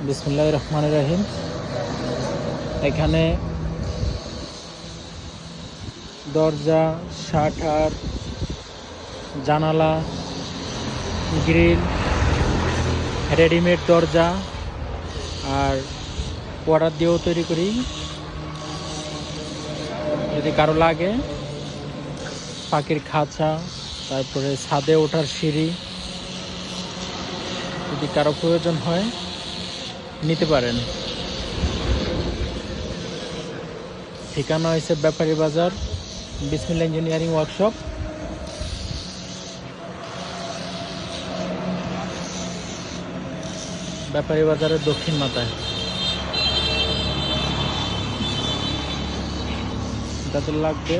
বিসমিল্লাহির রহমানির রহিম। এখানে দরজা, শাটার, জানালা, গ্রিল, রেডিমেড দরজা আর অর্ডার দিয়েও তৈরি করি। যদি কারো লাগে, পাখির খাঁচা, তারপরে ছাদে ওঠার সিঁড়ি, যদি কারো প্রয়োজন হয় নিতে পারেন। ঠিকানা হয়েছে ব্যাপারী বাজার, বিসমিল্লাহ ইঞ্জিনিয়ারিং ওয়ার্কশপ। ব্যাপারী বাজারের দক্ষিণ মাথায়। যাদের লাগবে